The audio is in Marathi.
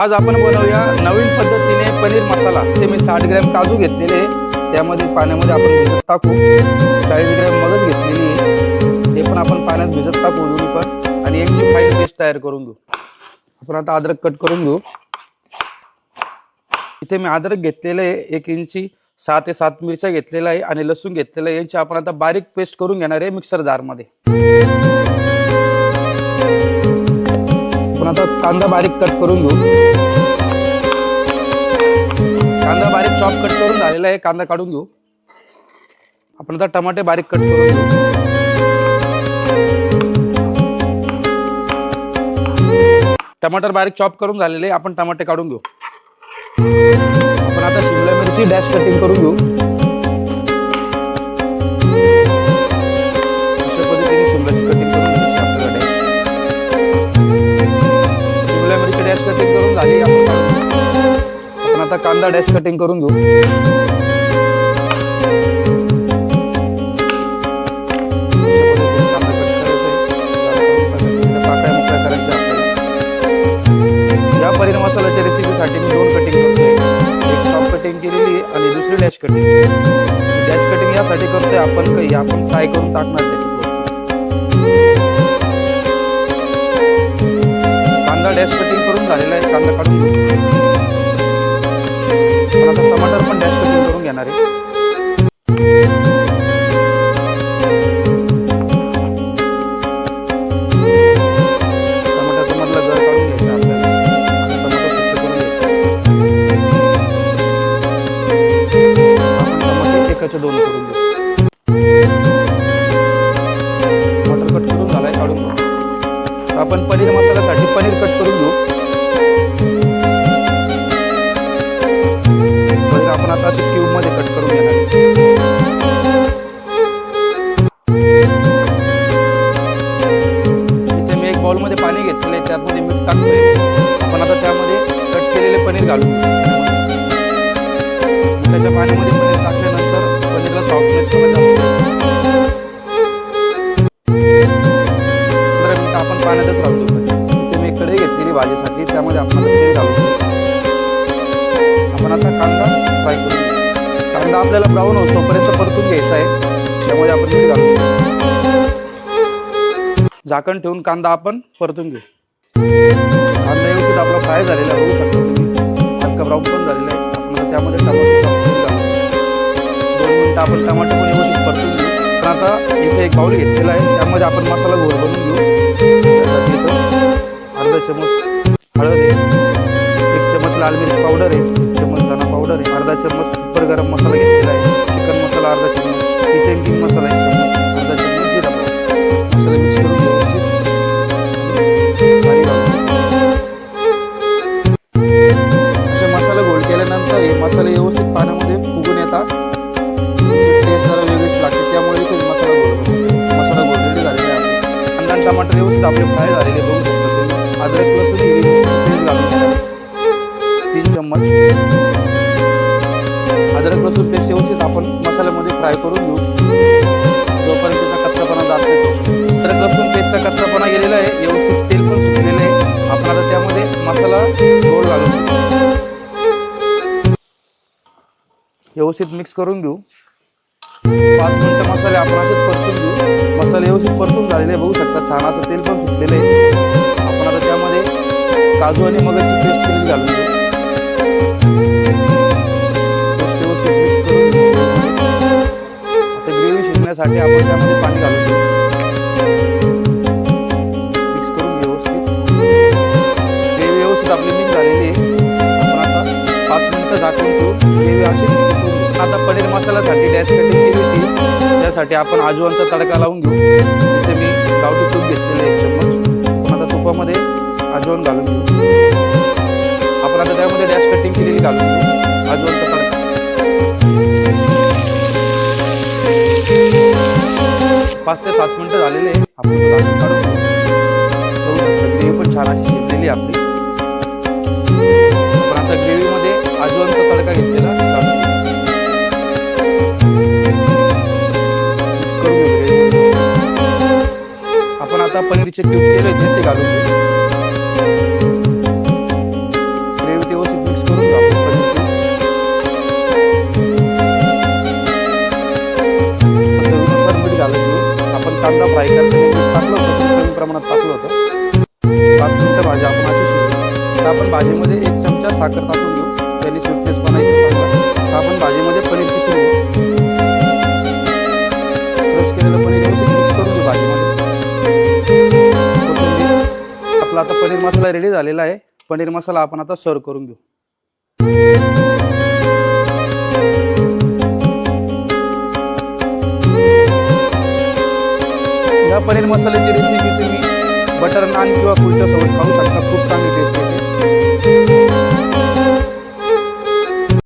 आज आपण बनवूया नवीन पद्धतीने पनीर मसाला। ते मी 60 ग्रॅम काजू घेतलेले, त्यामध्ये पाण्यामध्ये आपण भिजत टाकू। 40 ग्रॅम मगज घेतलेली आहे, ते पण आपण पाण्यात भिजत टाकू दोन्ही पण, आणि यांची फाईन पेस्ट तयार करून घेऊ। आपण आता अद्रक कट करून घेऊ। इथे मी अद्रक घेतलेले आहे 1 इंची, 6 ते 7 मिरच्या घेतलेल्या आहे आणि लसूण घेतलेलं आहे। यांची आपण आता बारीक पेस्ट करून घेणार आहे मिक्सर जार मध्ये। आपण आता कांदा बारीक कट करून घेऊ। कांदा बारीक चॉप कट करून झालेला आहे, कांदा काढून घेऊ। आपण आता टमाटे बारीक कट करून घेऊ। टमाटर बारीक चॉप करून झालेले, आपण टमाटे काढून घेऊ। आपण आता शिमला मिरची डॅश कटिंग करून घेऊ। अशा पद्धतीने शिमलाची कटिंग करून घ्यायची आपल्याला। शिमला मिरची डॅश कटिंग करून झाली, आपण आता कांदा डॅश कटिंग करून घेऊ। या पनीर मसाल्याच्या रेसिपीसाठी मी 2 कटिंग करतोय, एक चॉप कटिंग केलेली आणि दुसरी डॅश कटिंग। डॅश कटिंग यासाठी करतोय आपण फ्राय करून टाकणार आहे। कांदा डॅश कटिंग करून झालेला आहे, कांदा काढून घेऊ। आता टमाटर पण डॅश कटिंग करून घेणार आहे। टमाट्याचा मधला गर काढून घ्यायचा आपल्याला। टमाटर स्वच्छ करून घ्यायचं। आपण टमाटे एकाचे 2 करून घेऊ। टमाटर कट करून झालाय, काढून घेऊ। आपण पनीर मसाल्यासाठी पनीर कट करून घेऊ। आपण आता क्यूब मध्ये कट करून घेणार आहे। इथे मी एक बाउल मध्ये पाणी घेतलेले आहे, त्यामध्ये मीठ टाकतोय। आपण आता त्यामध्ये कट केलेले पनीर घालू। त्याच्या पाण्यामध्ये पनीर टाकल्यानंतर पनीरला सॉफ्टनेस कमी जास्त 15 मिनिटं आपण पाण्यातच राहू देऊ। इथे मी कढई घेतलेली भाजीसाठी, त्यामध्ये आपण तेल घालू। आपण आता कांदा फ्राय करू। कांदा आपल्याला ब्राऊन होतोपर्यंत परतून घ्यायचा आहे, त्यामुळे आपण मीठ घालू। झाकण ठेवून कांदा आपण परतून घेऊ। कांदा व्यवस्थित आपला फ्राय झालेला बघू शकता तुम्ही, हलका ब्राऊन पण झालेला आहे। आपण त्यामध्ये टमाटर घालू। 2 मिनिटं आपण टमाटर पण व्यवस्थित परतून घेऊ। पण आता इथे एक बाउल घेतलेला आहे, त्यामध्ये आपण मसाला घोळ बनवून घेऊ। त्यासाठी इथं अर्धा चमच हळद आहे, 1 चमच लाल मिरची पावडर आहे, 1 चमच धना पावडर आहे, अर्धा चमच सुपर गरम मसाला घेतलेला आहे, चिकन मसाला अर्धा चमच, किचन किंग मसाला 1 चमच, अर्धा चमच जिरा पावडर। मसाला मिक्स करून व्यवस्थित असे मसाला घोळ केल्यानंतर हे मसाले व्यवस्थित पाण्यामध्ये फुगून येतात। टेस्ट जरा वेगळीच लागते, त्यामुळे इथे मसाला घोळ रेडी झालेला आहे। कांदा टमाटर व्यवस्थित आपले फ्राय झालेले बघू शकता तुम्ही। अद्रक लसूण पेस्ट घालून घेणार 3 चम्मच। अद्रक लसूण पेस्ट व्यवस्थित आपण मसाल्यामध्ये फ्राय करून घेऊ, जोपर्यंत त्याचा कच्चापणा जात नाही। अद्रक लसूण पेस्टचा कच्चापणा गेलेला आहे, व्यवस्थित तेल पण सुटलेलं आहे। आपण आता त्यामध्ये मसाला गोड घालून व्यवस्थित मिक्स करून घेऊ। 5 मिनिटं मसाले आपण असेच परतून घेऊ। मसाले व्यवस्थित परतून झालेले बघू शकता, छान असं तेल पण सुटलेलं आहे। आपण आता त्यामध्ये काजू आणि मगजची पेस्ट केलेली घालून घेऊ। पेस्ट व्यवस्थित मिक्स करून घेऊ। आता ग्रेव्ही शिजण्यासाठी आपण त्यामध्ये पाणी घालून घेऊ। मिक्स करून व्यवस्थित। ग्रेव्ही व्यवस्थित आपली मिक्स झालेली आहे। आपण आता 5 मिनिटं झाकून ठेवू। ग्रेव्ही अशी आता पनीर मसाल्यासाठी डॅश कटिंग केली होती, त्यासाठी आपण आजवांचा तडका लावून घेऊ। इथे मी गावठी तूप घेतलेलं 1 चम्मच। आपण आता तुपामध्ये आजवान घालून घेऊ। आपण आता त्यामध्ये डॅश कटिंग केलेली घालून घेऊ आजवांचा तडका। 5 ते 7 मिनिटं झालेले आहे, आपण झाकण काढून घेऊ। बघू शकता ग्रेव्ही पण छान अशी शिजलेली आपली। आपण आता ग्रेव्हीमध्ये आजवांचा तडका घेतलेला घालून घेऊ। आपण आता पनीरचे क्यूब केले ते घालून घेऊ। होतं. 5 मिनिटं भाजी आपण अशी शिजवू. तर आपण भाजीमध्ये 1 चमचा साखर टाकून घेऊ, त्याने स्वीटनेसपणा येतो चांगला. तर आपण भाजीमध्ये पनीर किसून घेऊ. क्रश केलेलं पनीर व्यवस्थित मिक्स करून घेऊ भाजीमध्ये. आपला आता पनीर मसाला रेडी झालेला आहे. पनीर मसाला आपण आता सर्व करून घेऊ. या पनीर मसाल्याची रेसिपी तुम्ही बटर नान किंवा कुलच्या सोबत खाऊ शकता. खूप चांगली टेस्ट येते.